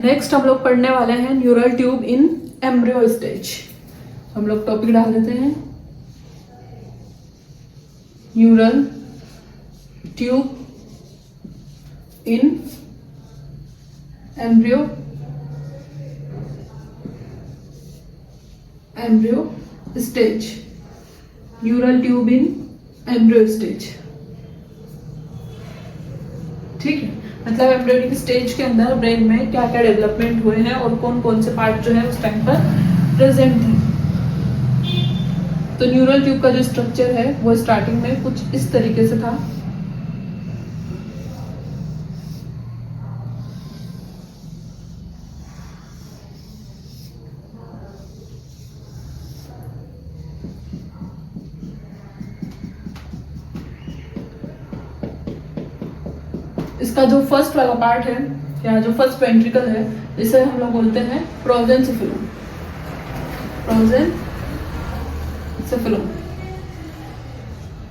Next हम लोग पढ़ने वाले हैं न्यूरल ट्यूब इन एम्ब्रियो स्टेज। हम लोग टॉपिक डाल देते हैं न्यूरल ट्यूब इन एम्ब्रियो स्टेज। न्यूरल ट्यूब इन एम्ब्रियो स्टेज, ठीक है। मतलब एम्ब्रियोनिक स्टेज के अंदर ब्रेन में क्या क्या डेवलपमेंट हुए हैं और कौन कौन से पार्ट जो है उस टाइम पर प्रेजेंट थे। तो न्यूरल ट्यूब का जो स्ट्रक्चर है वो स्टार्टिंग में कुछ इस तरीके से था। इसका जो फर्स्ट वाला पार्ट है या जो फर्स्ट वेंट्रिकल है इसे हम लोग बोलते हैं प्रोजेंसेफेलोन।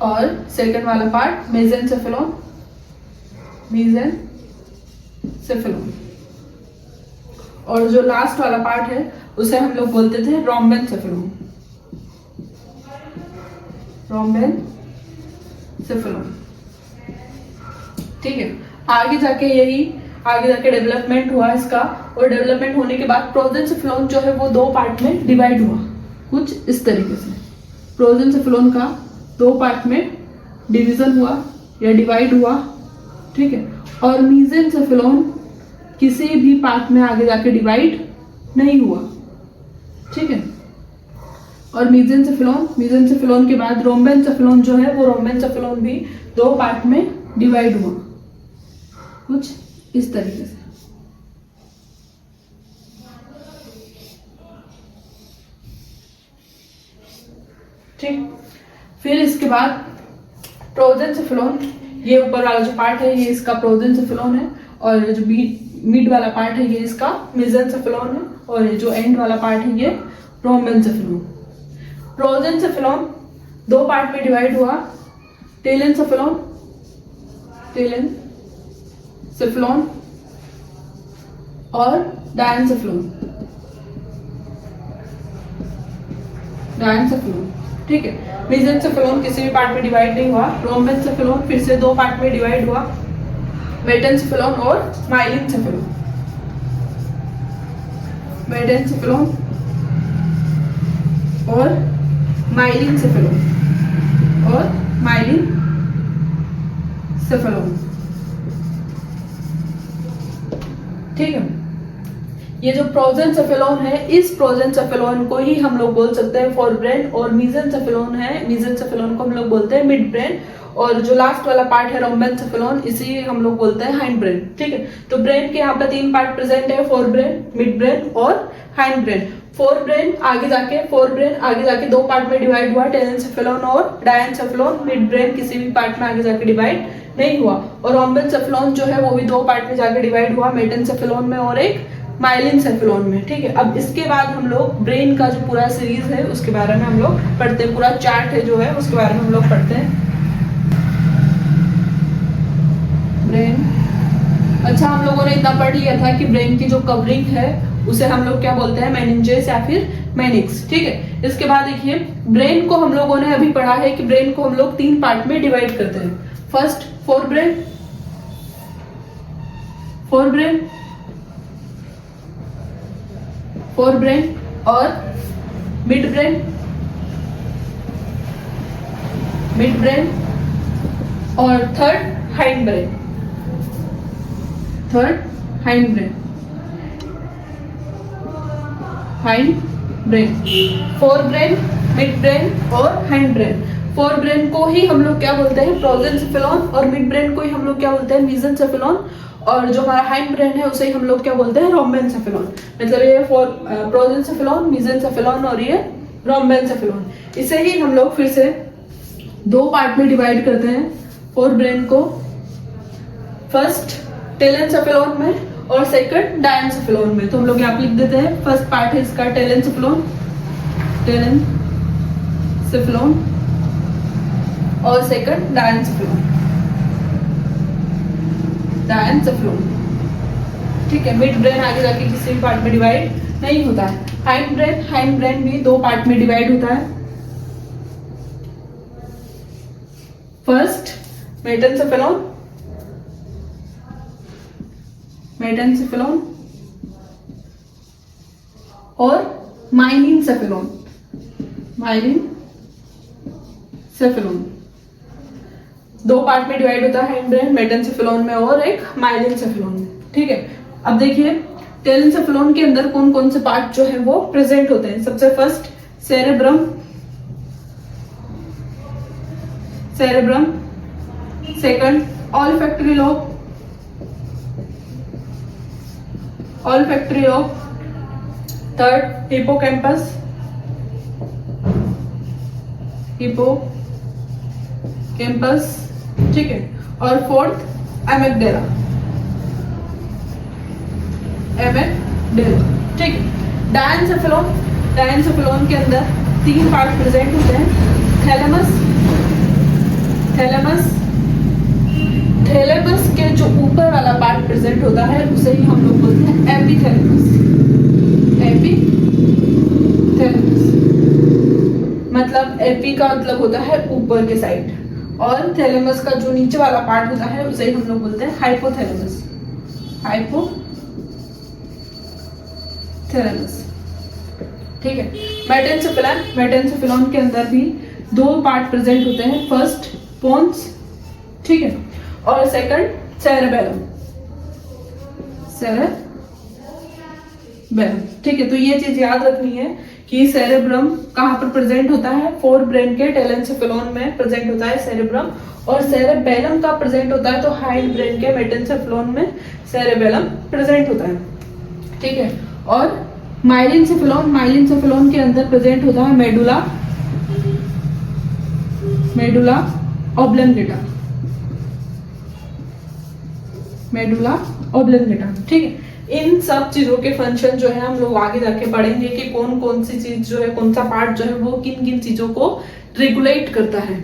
और सेकंड वाला पार्ट मेसेंसेफेलोन। और जो लास्ट वाला पार्ट है उसे हम लोग बोलते थे रोम्बेनसेफेलोन। ठीक है। आगे जाके डेवलपमेंट हुआ इसका, और डेवलपमेंट होने के बाद प्रोजेंसेफेलोन जो है वो दो पार्ट में डिवाइड हुआ कुछ इस तरीके से। प्रोजेंसेफेलोन का दो पार्ट में डिवीजन हुआ या डिवाइड हुआ, ठीक है। और मेसेंसेफेलोन किसी भी पार्ट में आगे जाके डिवाइड नहीं हुआ, ठीक है। और मेसेंसेफेलोन के बाद रोम्बेनसेफेलोन जो है वो रोम्बेनसेफेलोन भी दो पार्ट में डिवाइड हुआ कुछ इस तरीके से, ठीक। फिर इसके बाद प्रोजेंसेफेलोन, ये ऊपर वाला जो पार्ट है ये इसका प्रोजेंसेफेलोन है, और जो मिड वाला पार्ट है ये इसका मेसेंसेफेलोन है, और ये जो एंड वाला पार्ट है ये रोम्बेनसेफेलोन। प्रोजेंसेफेलोन दो पार्ट में डिवाइड हुआ, टेलेनसेफेलोन और डायनसेफेलोन, ठीक है। मेसेंसेफेलोन किसी भी पार्ट में डिवाइड नहीं हुआ। रोम्बेनसेफेलोन फिर से दो पार्ट में डिवाइड हुआ, मेटेनसेफेलोन और माइलिनसेफेलोन। और माइलिनसेफेलोन ठीक है। ये जो प्रोजेंसेफेलोन है इस प्रोजेंसेफेलोन को ही हम लोग बोल सकते हैं फोरब्रेन, और मेसेंसेफेलोन को हम लोग बोलते हैं मिड ब्रेन, और जो लास्ट वाला पार्ट है रोम्बेनसेफेलोन इसी हम लोग बोलते हैं हाइंड ब्रेन, ठीक है। तो ब्रेन के यहाँ पे तीन पार्ट प्रेजेंट है, फोरब्रेन, मिड ब्रेन और हाइंड ब्रेन। फोरब्रेन आगे जाके दो पार्ट में डिवाइड हुआ, टेलेनसेफेलोन और डायनसेफेलोन। मिड ब्रेन किसी भी पार्ट में आगे जाके डिवाइड नहीं हुआ, और रोम्बेनसेफेलोन जो है वो भी दो पार्ट में जाके डिवाइड हुआ, मेटेनसेफेलोन में और एक माइलिनसेफेलोन में, ठीक है। अब इसके बाद हम लोग ब्रेन का जो पूरा सीरीज है उसके बारे में हम लोग पढ़ते हैं, पूरा चार्ट है जो है उसके बारे में हम लोग पढ़ते हैं। ब्रेन, अच्छा हम लोगों ने इतना पढ़ लिया था कि ब्रेन की जो कवरिंग है उसे हम लोग क्या बोलते हैं, मेनिंजेस या फिर मेनिक्स, ठीक है। इसके बाद देखिए ब्रेन को हम लोगों ने अभी पढ़ा है कि ब्रेन को हम लोग तीन पार्ट में डिवाइड करते हैं। फर्स्ट फोरब्रेन और मिड ब्रेन और third hind brain. Forebrain, mid brain और हाइंड ब्रेन। फोरब्रेन को ही हम लोग क्या बोलते हैं, प्रोजेंसेफेलोन, और मिड ब्रेन को ही हम लोग क्या बोलते हैं, मेसेंसेफेलोन, और जो हमारा हाइंड ब्रेन है उसे हम लोग क्या बोलते हैं, रोम्बेनसेफेलोन। मतलब ये प्रोजेंसेफेलोन, मेसेंसेफेलोन और ये रोम्बेनसेफेलोन। इसे ही हम लोग फिर से दो पार्ट में डिवाइड करते हैं फोरब्रेन को, फर्स्ट टेलेनसेफेलोन में और सेकंड डायनसेफेलोन में। तो हम लोग यहाँ पे लिख देते हैं, फर्स्ट पार्ट है इसका टेलेनसेफेलोन और सेकंड डायनसेफेलोन। ठीक है, मिड ब्रेन आगे जाके किसी भी पार्ट में डिवाइड नहीं होता है। हाइंड ब्रेन भी दो पार्ट में डिवाइड होता है। फर्स्ट मेटेंसेफेलोन और माइलिनसेफेलोन। दो पार्ट में डिवाइड होता है हाइंड ब्रेन, मेटेंसेफेलोन में और एक माइलिनसेफेलोन में। ठीक है, अब देखिए टेलेंसेफेलोन के अंदर कौन कौन से पार्ट जो है वो प्रेजेंट होते हैं। सबसे first cerebrum, second olfactory lobe, third hippocampus, ठीक है, और फोर्थ एमेगडेला। ठीक है। डायनसेफेलोन के अंदर तीन पार्ट प्रेजेंट होते हैं। थैलेमस के जो ऊपर वाला पार्ट प्रेजेंट होता है उसे ही हम लोग बोलते हैं एपिथैलेमस। मतलब एपी का मतलब होता है ऊपर के साइड, और थैलेमस का जो नीचे वाला पार्ट होता है उसे ही हम लोग बोलते हैं हाइपोथैलेमस। ठीक है। मेटेंसेफेलोन के अंदर भी दो पार्ट प्रेजेंट होते हैं। फर्स्ट पोन्स, ठीक है, और सेकंड सेरेबेलम। ठीक है, तो ये चीज याद रखनी है कि सेरेब्रम कहाँ पर प्रेजेंट होता है, फोर ब्रेन के टेलेंसेफेलोन में प्रेजेंट होता है सेरेब्रम, और सेरेबेलम का प्रेजेंट होता है तो हाइंड ब्रेन के मेटेंसेफेलोन में सेरेबेलम प्रेजेंट होता है। ठीक है, और माइलिनसेफेलोन के अंदर प्रेजेंट होता है मेडुला ऑब्लंगेटा। ठीक है, इन सब चीजों के फंक्शन जो है हम लोग आगे जाके पढ़ेंगे कि कौन कौन सी चीज जो है, कौन सा पार्ट जो है वो किन किन चीजों को रेगुलेट करता है।